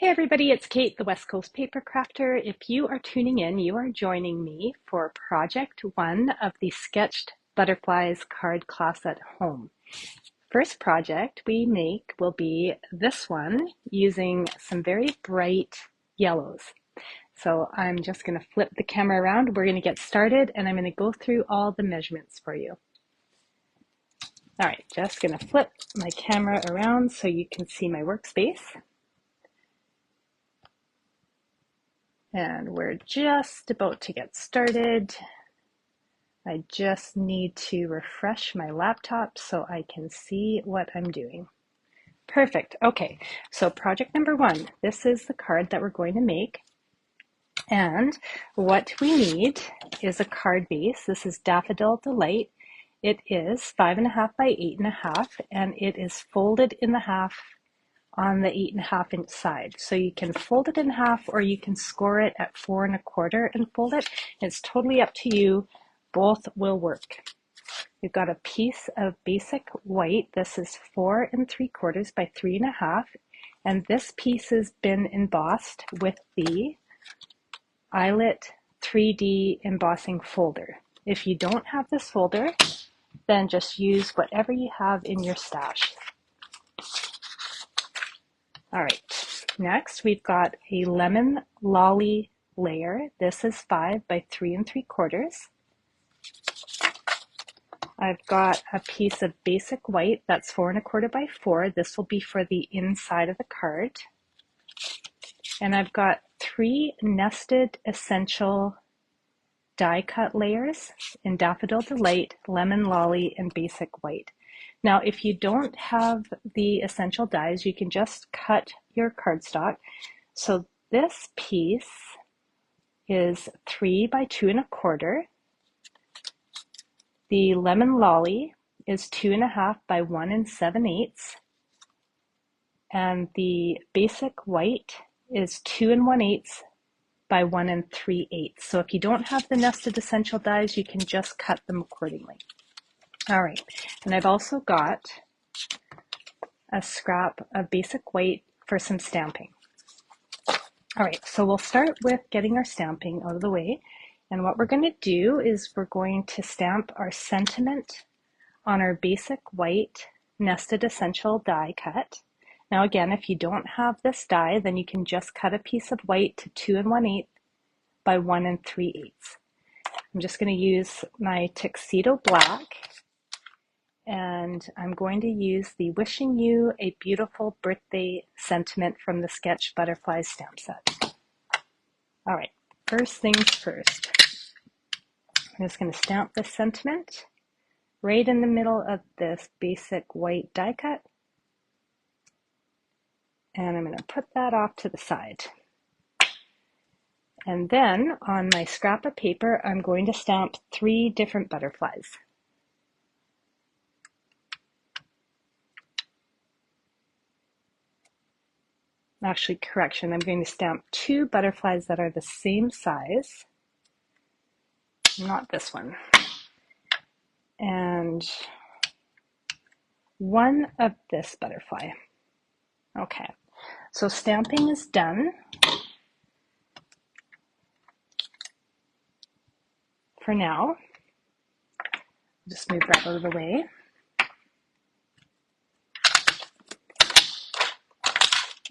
Hey everybody, it's Kate, the West Coast Paper Crafter. If you are tuning in, you are joining me for project one of the Sketched Butterflies card class at home. First project we make will be this one using some very bright yellows. So I'm just going to flip the camera around. We're going to get started and I'm going to go through all the measurements for you. All right, just going to flip my camera around so you can see my workspace. And we're just about to get started. I just need to refresh my laptop so I can see what I'm doing. Perfect. Okay, so project number one. This is the card that we're going to make. And what we need is a card base. This is Daffodil Delight. It is 5.5 by 8.5, and it is folded in the half on the 8.5 inch side. So you can fold it in half or you can score it at 4.25 and fold it. It's totally up to you. Both will work. You've got a piece of basic white. This is 4.75 by 3.5. And this piece has been embossed with the Eyelet 3D embossing folder. If you don't have this folder, then just use whatever you have in your stash. All right, next we've got a lemon lolly layer. This is 5 by 3.75. I've got a piece of basic white that's 4.25 by 4. This will be for the inside of the card. And I've got 3 nested essential die cut layers in Daffodil Delight, lemon lolly, and basic white. Now, if you don't have the essential dies, you can just cut your cardstock. So this piece is 3 by 2.25. The lemon lolly is 2.5 by 1 7/8. And the basic white is 2 1/8 by 1 3/8. So if you don't have the nested essential dies, you can just cut them accordingly. All right, and I've also got a scrap of basic white for some stamping. All right, so we'll start with getting our stamping out of the way. And what we're going to do is we're going to stamp our sentiment on our basic white nested essential die cut. Now again, if you don't have this die, then you can just cut a piece of white to 2 1/8 by 1 3/8. I'm just going to use my Tuxedo Black. And I'm going to use the Wishing You a Beautiful Birthday sentiment from the Sketched Butterflies stamp set. All right, first things first. I'm just going to stamp this sentiment right in the middle of this basic white die cut. And I'm going to put that off to the side. And then on my scrap of paper, I'm going to stamp 3 different butterflies. Actually, correction, I'm going to stamp 2 butterflies that are the same size, not this one, and 1 of this butterfly. Okay, so stamping is done. For now, just move that out of the way.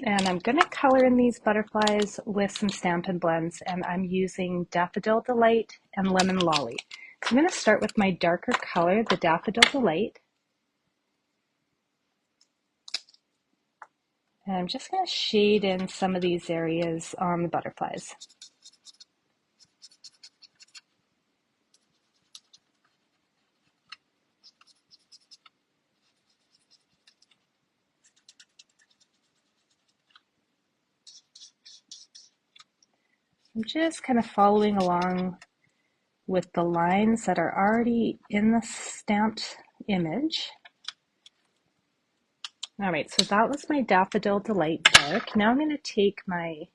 And I'm going to color in these butterflies with some Stampin' Blends, and I'm using Daffodil Delight and Lemon Lolly. So I'm going to start with my darker color, the Daffodil Delight. And I'm just going to shade in some of these areas on the butterflies. I'm just kind of following along with the lines that are already in the stamped image. All right, so that was my Daffodil Delight dark. Now I'm going to take my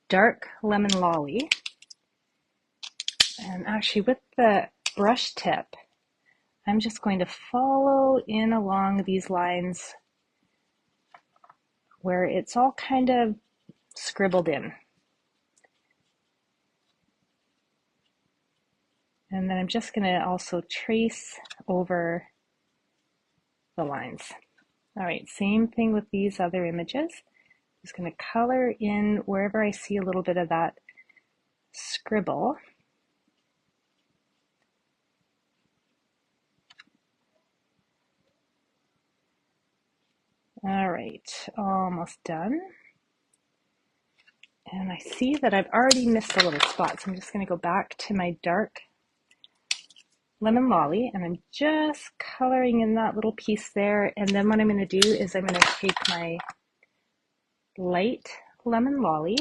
dark Lemon Lolly, and actually with the brush tip, I'm just going to follow in along these lines where it's all kind of scribbled in. And then I'm just going to also trace over the lines. All right, same thing with these other images. Just going to color in wherever I see a little bit of that scribble. All right, almost done. And I see that I've already missed a little spot, so I'm just going to go back to my dark Lemon Lolly, and I'm just coloring in that little piece there. And then what I'm going to do is I'm going to take my light Lemon Lolly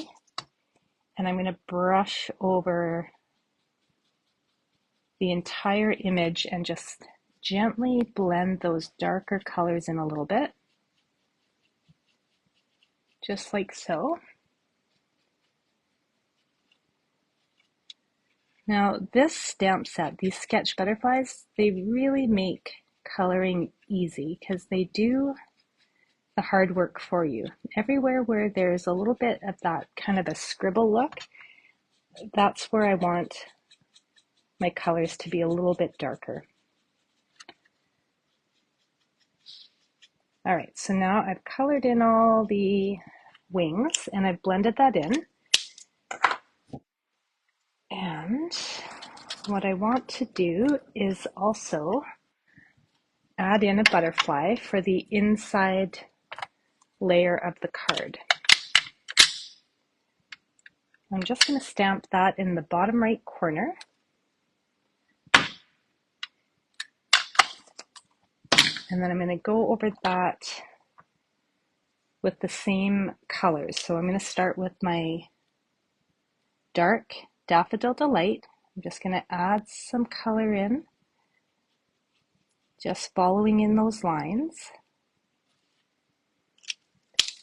and I'm going to brush over the entire image and just gently blend those darker colors in a little bit, just like so. Now this stamp set, these sketch butterflies, they really make coloring easy because they do the hard work for you. Everywhere where there's a little bit of that kind of a scribble look, that's where I want my colors to be a little bit darker. All right, so now I've colored in all the wings and I've blended that in. And what I want to do is also add in a butterfly for the inside layer of the card. I'm just going to stamp that in the bottom right corner. And then I'm going to go over that with the same colors. So I'm going to start with my dark Daffodil Delight. I'm just going to add some color in, just following in those lines.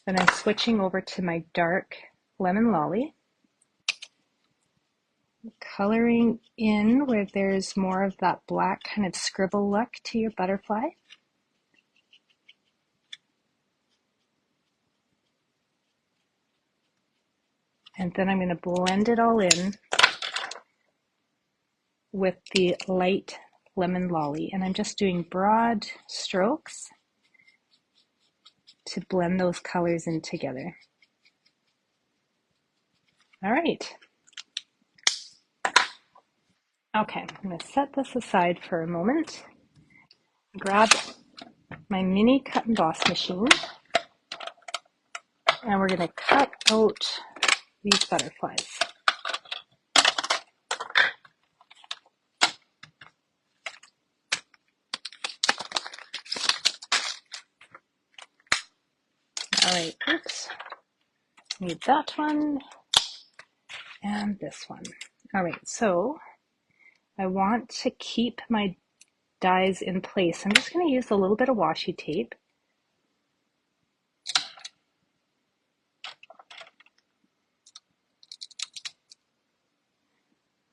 Then I'm switching over to my dark Lemon Lolly, coloring in where there's more of that black kind of scribble look to your butterfly. And then I'm going to blend it all in with the light Lemon Lolly. And I'm just doing broad strokes to blend those colors in together. All right. Okay, I'm going to set this aside for a moment. Grab my mini cut and emboss machine. And we're going to cut out these butterflies. All right, oops, need that one and this one. All right, so I want to keep my dies in place. I'm just going to use a little bit of washi tape.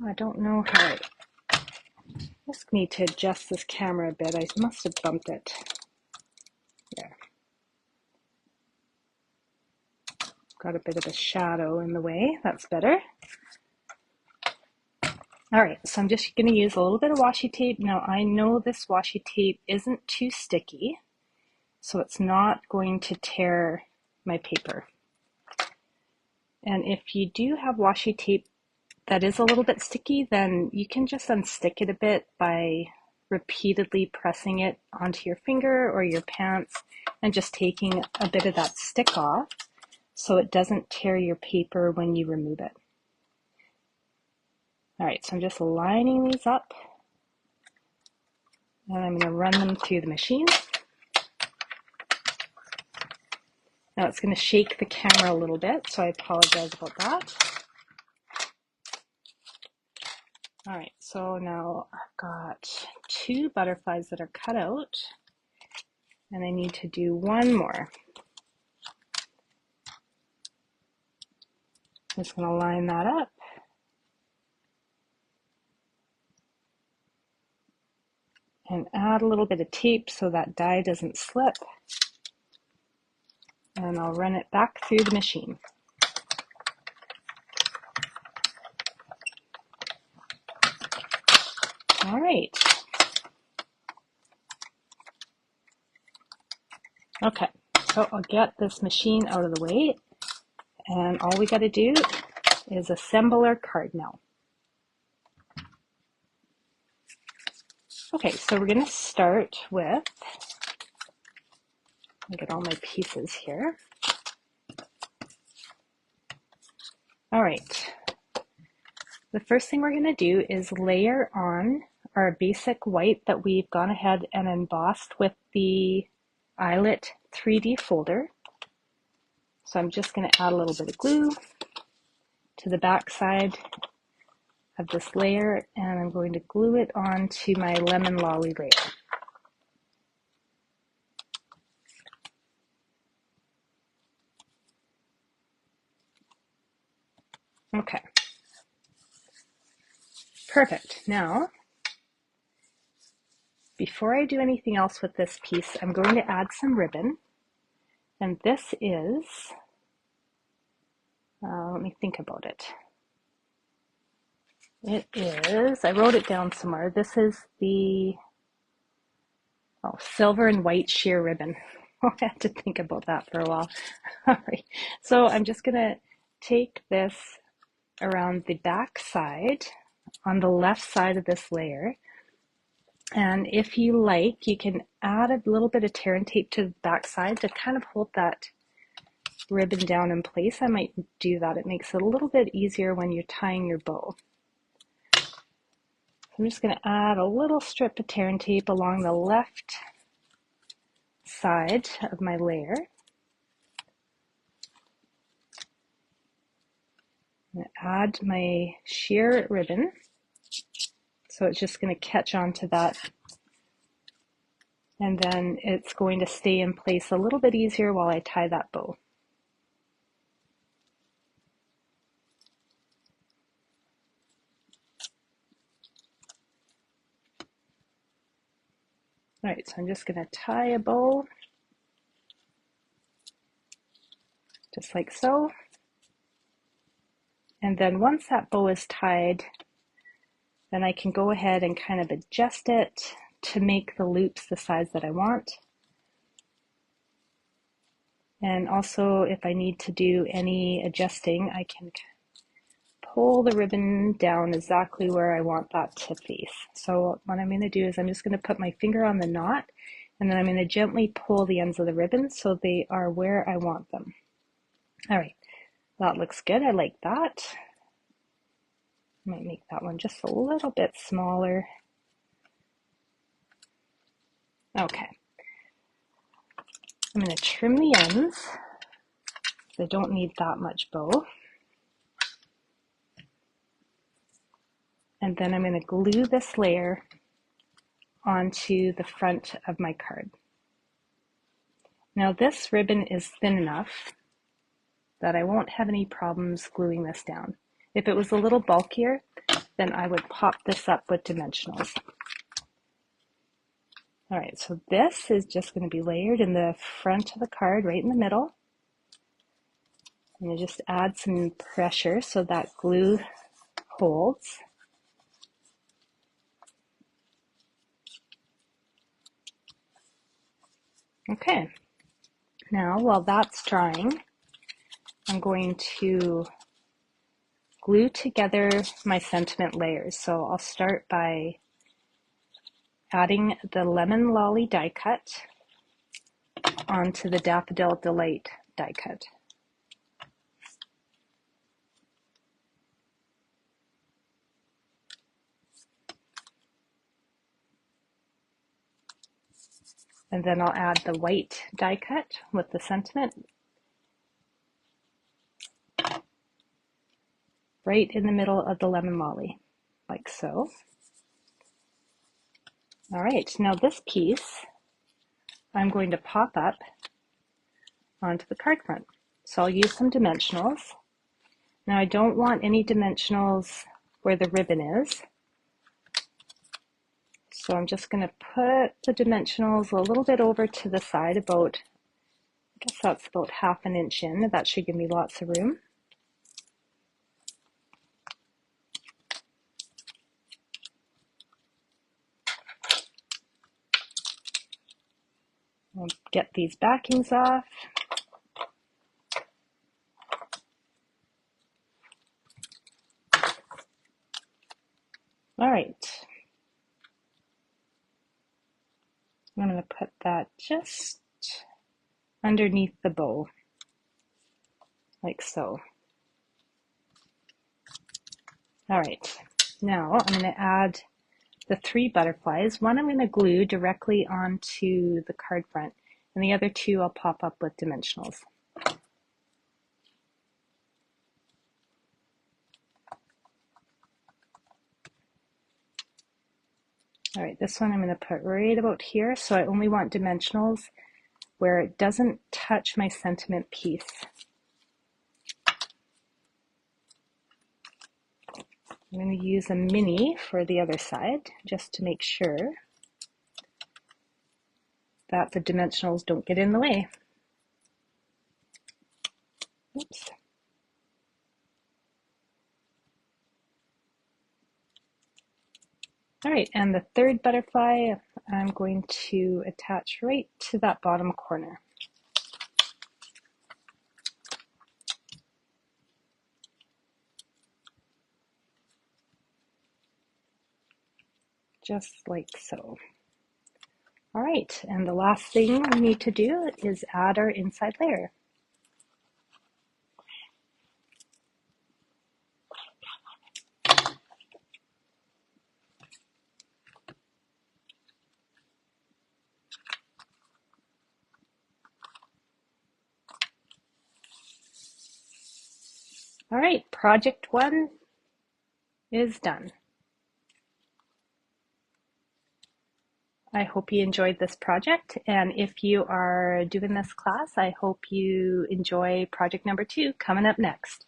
I don't know how I just need to adjust this camera a bit. I must have bumped it. There. Got a bit of a shadow in the way. That's better. All right, so I'm just going to use a little bit of washi tape. Now I know this washi tape isn't too sticky, so it's not going to tear my paper. And if you do have washi tape that is a little bit sticky, then you can just unstick it a bit by repeatedly pressing it onto your finger or your pants and just taking a bit of that stick off so it doesn't tear your paper when you remove it. All right, so I'm just lining these up and I'm going to run them through the machine. Now it's going to shake the camera a little bit, so I apologize about that. All right, so now I've got 2 butterflies that are cut out, and I need to do one more. I'm just going to line that up. And add a little bit of tape so that die doesn't slip. And I'll run it back through the machine. All right. Okay, so I'll get this machine out of the way, and all we got to do is assemble our card now. Okay, so we're going to start with, I'll get all my pieces here. All right, the first thing we're going to do is layer on our basic white that we've gone ahead and embossed with the Eyelet 3D folder. So I'm just going to add a little bit of glue to the back side of this layer, and I'm going to glue it onto my lemon lolly layer. Okay, perfect. Now, before I do anything else with this piece, I'm going to add some ribbon, and this is, let me think about it. It is, I wrote it down somewhere, this is the silver and white sheer ribbon. I had to think about that for a while. All right, so I'm just going to take this around the back side on the left side of this layer. And if you like, you can add a little bit of tear and tape to the back side to kind of hold that ribbon down in place. I might do that. It makes it a little bit easier when you're tying your bow. I'm just going to add a little strip of tear and tape along the left side of my layer. I'm going to add my sheer ribbon. So it's just going to catch onto that. And then it's going to stay in place a little bit easier while I tie that bow. All right, so I'm just going to tie a bow, just like so. And then once that bow is tied, then I can go ahead and kind of adjust it to make the loops the size that I want. And also, if I need to do any adjusting, I can pull the ribbon down exactly where I want that to face. So what I'm going to do is I'm just going to put my finger on the knot, and then I'm going to gently pull the ends of the ribbon so they are where I want them. All right, that looks good. I like that. I might make that one just a little bit smaller. Okay. I'm going to trim the ends. I don't need that much bow. And then I'm going to glue this layer onto the front of my card. Now this ribbon is thin enough that I won't have any problems gluing this down. If it was a little bulkier, then I would pop this up with dimensionals. All right, so this is just going to be layered in the front of the card, right in the middle. I'm going to just add some pressure so that glue holds. Okay, now while that's drying, I'm going to glue together my sentiment layers. So I'll start by adding the Lemon Lolly die cut onto the Daffodil Delight die cut. And then I'll add the white die cut with the sentiment right in the middle of the Lemon Lolly, like so. All right, now this piece I'm going to pop up onto the card front. So I'll use some dimensionals. Now I don't want any dimensionals where the ribbon is. So I'm just going to put the dimensionals a little bit over to the side, about, I guess that's about ½ an inch in. That should give me lots of room. I'll get these backings off. All right. I'm going to put that just underneath the bow, like so. All right, now I'm going to add the 3 butterflies. One I'm going to glue directly onto the card front, and the other 2 I'll pop up with dimensionals. All right, this one I'm going to put right about here, so I only want dimensionals where it doesn't touch my sentiment piece. I'm going to use a mini for the other side just to make sure that the dimensionals don't get in the way. Oops. All right, and the 3rd butterfly I'm going to attach right to that bottom corner. Just like so. All right, and the last thing we need to do is add our inside layer. All right, project 1 is done. I hope you enjoyed this project, and if you are doing this class, I hope you enjoy project number 2 coming up next.